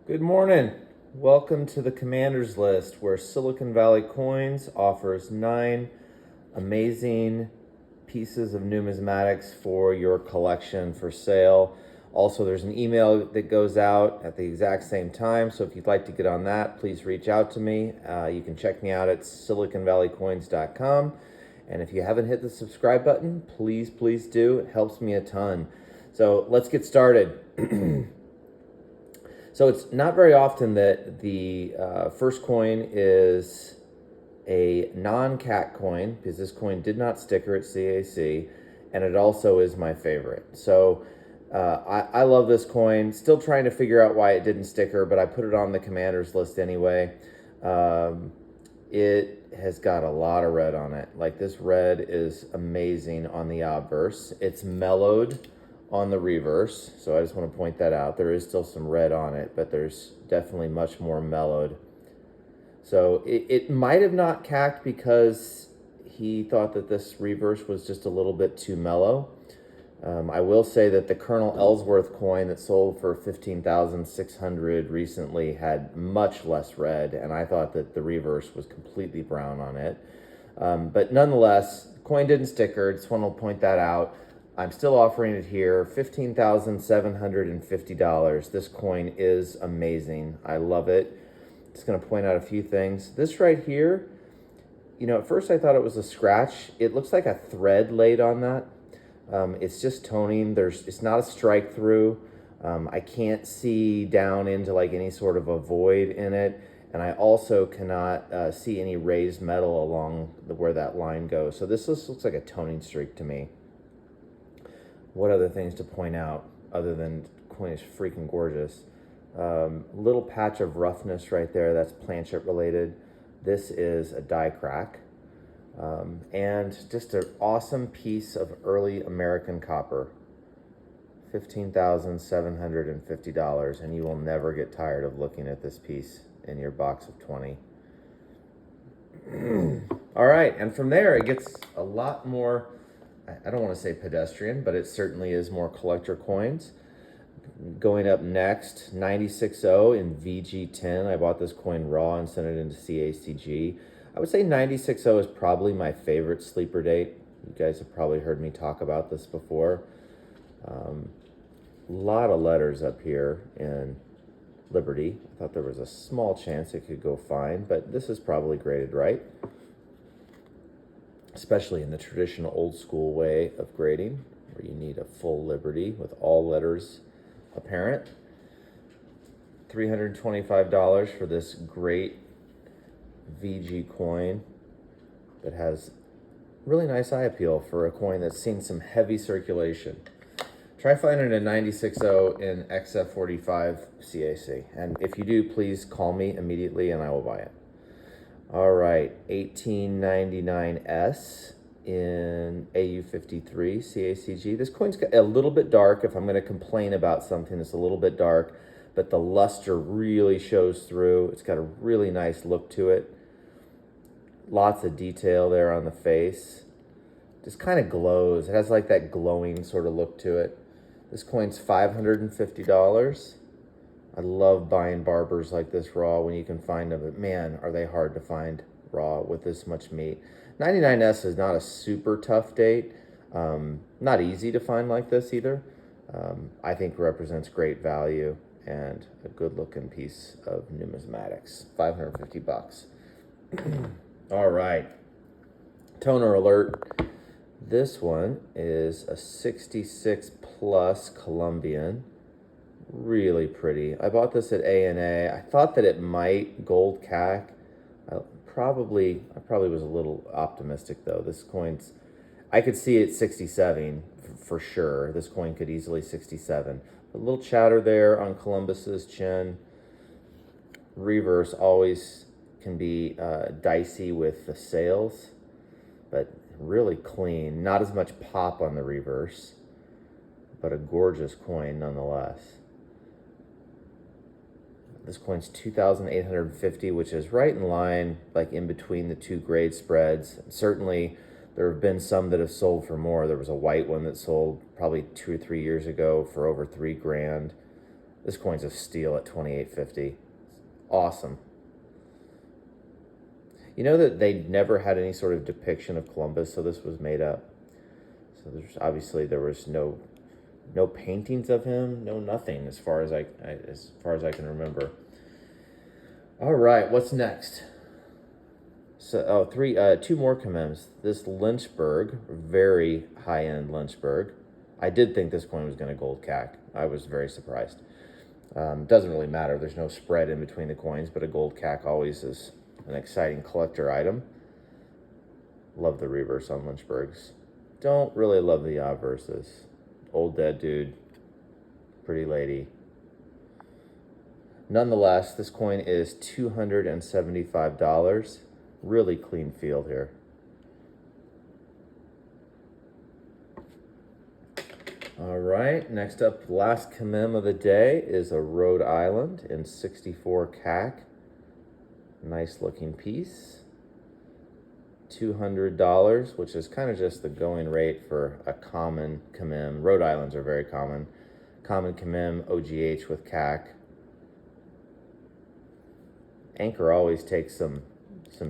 Good morning. Welcome to the Commander's List, where Silicon Valley Coins offers 9 amazing pieces of numismatics for your collection for sale. Also, there's an email that goes out at the exact same time, so if you'd like to get on that, please reach out to me. You can check me out at siliconvalleycoins.com. And if you haven't hit the subscribe button, please do. It helps me a ton. So let's get started. So it's not very often that the first coin is a non-CAC coin, because this coin did not sticker at CAC, and it also is my favorite. So I love this coin. Still trying to figure out why it didn't sticker, but I put it on the Commander's List anyway. It has got a lot of red on it. Like, this red is amazing on the obverse. It's mellowed on the reverse, so I just want to point that out. There is still some red on it, but there's definitely much more mellowed. So it might have not cacked because he thought that this reverse was just a little bit too mellow. I will say that the Colonel Ellsworth coin that sold for $15,600 recently had much less red, and I thought that the reverse was completely brown on it. But nonetheless, the coin didn't sticker. Just want to point that out. I'm still offering it here, $15,750. This coin is amazing. I love it. Just going to point out a few things. This right here, at first I thought it was a scratch. It looks like a thread laid on that. It's just toning. It's not a strike through. I can't see down into like any sort of a void in it. And I also cannot see any raised metal along where that line goes. So this looks like a toning streak to me. What other things to point out other than the coin is freaking gorgeous? Little patch of roughness right there, that's planchet related. This is a die crack. And just an awesome piece of early American copper. $15,750, and you will never get tired of looking at this piece in your box of 20. All right, and from there it gets a lot more, I don't want to say pedestrian, but it certainly is more collector coins. Going up next, 96.0 in VG10. I bought this coin raw and sent it into CACG. I would say 96.0 is probably my favorite sleeper date. You guys have probably heard me talk about this before. A lot of letters up here in Liberty. I thought there was a small chance it could go fine, but this is probably graded right, especially in the traditional old school way of grading, where you need a full Liberty with all letters apparent. $325 for this great VG coin that has really nice eye appeal for a coin that's seen some heavy circulation. Try finding a 96.0 in XF45 CAC, and if you do, please call me immediately and I will buy it. All right, 1899S in AU53 CACG. This coin's a little bit dark. If I'm going to complain about something, it's a little bit dark, but the luster really shows through. It's got a really nice look to it. Lots of detail there on the face. Just kind of glows. It has like that glowing sort of look to it. This coin's $550. I love buying Barbers like this raw when you can find them, but man, are they hard to find raw with this much meat. 99S is not a super tough date. Not easy to find like this either. I think represents great value and a good looking piece of numismatics. $550. All right. Toner alert. This one is a 66 plus Columbian. Really pretty. I bought this at A&A. I thought that it might gold CAC. I probably was a little optimistic though. This coin's, I could see it 67 for sure. This coin could easily 67. A little chatter there on Columbus's chin. Reverse always can be dicey with the sales, but really clean. Not as much pop on the reverse, but a gorgeous coin nonetheless. This coin's $2,850, which is right in line, like in between the two grade spreads. Certainly, there have been some that have sold for more. There was a white one that sold probably 2 or 3 years ago for over $3 grand. This coin's a steal at $28.50. Awesome. You know that they never had any sort of depiction of Columbus, so this was made up. So there's obviously there was no paintings of him, no nothing as far as I can remember. All right, what's next? So two more commems. This Lynchburg, very high-end Lynchburg. I did think this coin was going to gold CAC. I was very surprised. Doesn't really matter. There's no spread in between the coins, but a gold CAC always is an exciting collector item. Love the reverse on Lynchburgs. Don't really love the obverses. Old dead dude, pretty lady. Nonetheless, this coin is $275. Really clean field here. All right, next up, last commem of the day is a Rhode Island in 64 CAC. Nice looking piece. $200, which is kind of just the going rate for a common commem. Rhode Islands are very common. Common commem, OGH with CAC. Anchor always takes some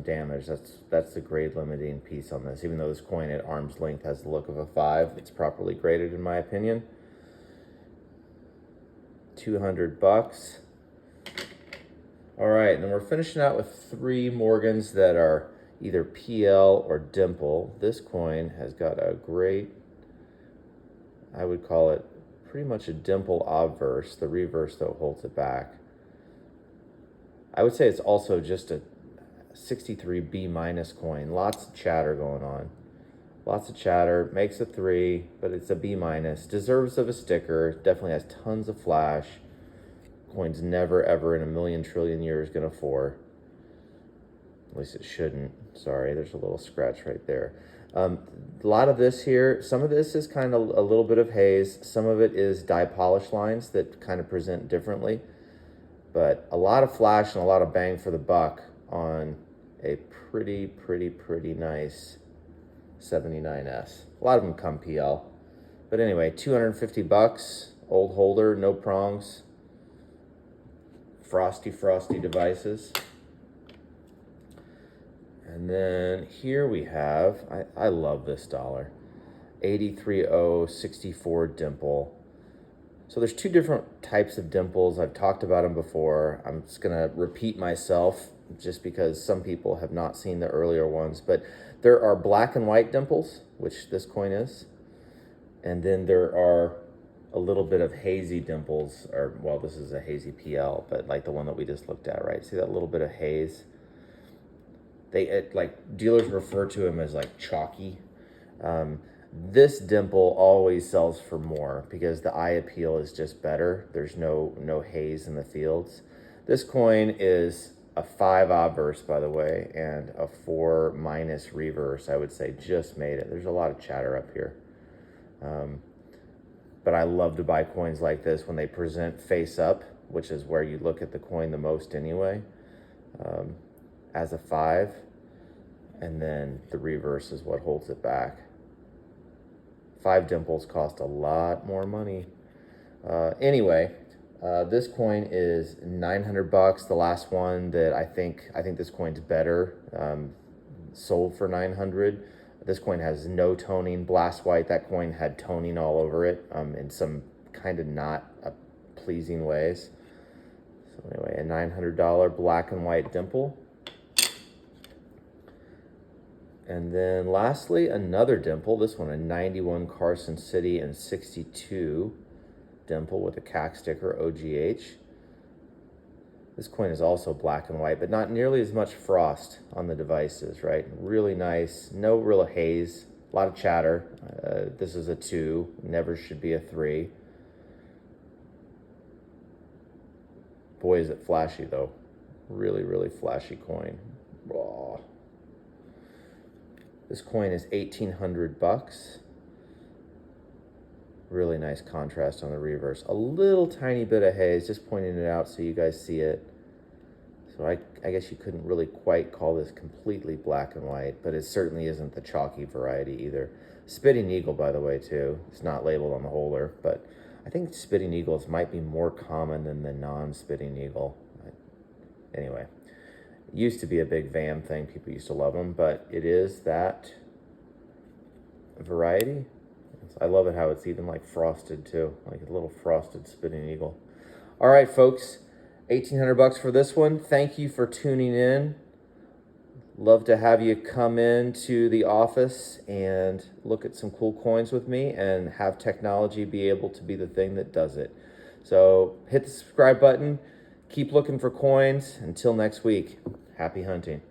damage. That's the grade limiting piece on this. Even though this coin at arm's length has the look of a 5, it's properly graded in my opinion. $200. All right, and then we're finishing out with 3 Morgans that are either PL or dimple. This coin has got a great, I would call it pretty much a dimple obverse. The reverse though holds it back. I would say it's also just a 63B minus coin. Lots of chatter going on. Lots of chatter, makes a 3, but it's a B minus. Deserves of a sticker, definitely has tons of flash. Coin's never ever in a million trillion years gonna 4. At least it shouldn't. Sorry, there's a little scratch right there. A lot of this here, some of this is kind of a little bit of haze. Some of it is die polish lines that kind of present differently. But a lot of flash and a lot of bang for the buck on a pretty nice 79S. A lot of them come PL. But anyway, $250, old holder, no prongs. Frosty devices. And then here we have, I love this dollar, 83064 dimple. So there's 2 different types of dimples. I've talked about them before. I'm just gonna repeat myself just because some people have not seen the earlier ones, but there are black and white dimples, which this coin is. And then there are a little bit of hazy dimples, or well, this is a hazy PL, but like the one that we just looked at, right? See that little bit of haze? Like dealers refer to them as like chalky. This dimple always sells for more because the eye appeal is just better. There's no haze in the fields. This coin is a 5 obverse, by the way, and a 4 minus reverse, I would say, just made it. There's a lot of chatter up here. But I love to buy coins like this when they present face up, which is where you look at the coin the most anyway, as a 5, and then the reverse is what holds it back. 5 dimples cost a lot more money. Anyway, this coin is $900. The last one that I think this coin's better, sold for $900. This coin has no toning, blast white. That coin had toning all over it in some kind of not pleasing ways. So anyway, a $900 black and white dimple. And then lastly, another dimple. This one, a 91 Carson City and 62 dimple with a CAC sticker, OGH. This coin is also black and white, but not nearly as much frost on the devices, right? Really nice, no real haze, a lot of chatter. This is a 2, never should be a 3. Boy, is it flashy though. Really flashy coin. Raw. This coin is $1,800. Really nice contrast on the reverse. A little tiny bit of haze, just pointing it out so you guys see it. So I guess you couldn't really quite call this completely black and white, but it certainly isn't the chalky variety either. Spitting Eagle, by the way, too. It's not labeled on the holder, but I think spitting eagles might be more common than the non-spitting eagle. Anyway, it used to be a big VAM thing. People used to love them, but it is that variety. I love it how it's even like frosted too, like a little frosted spitting eagle. All right, folks, $1,800 for this one. Thank you for tuning in. Love to have you come into the office and look at some cool coins with me and have technology be able to be the thing that does it. So hit the subscribe button. Keep looking for coins. Until next week, happy hunting.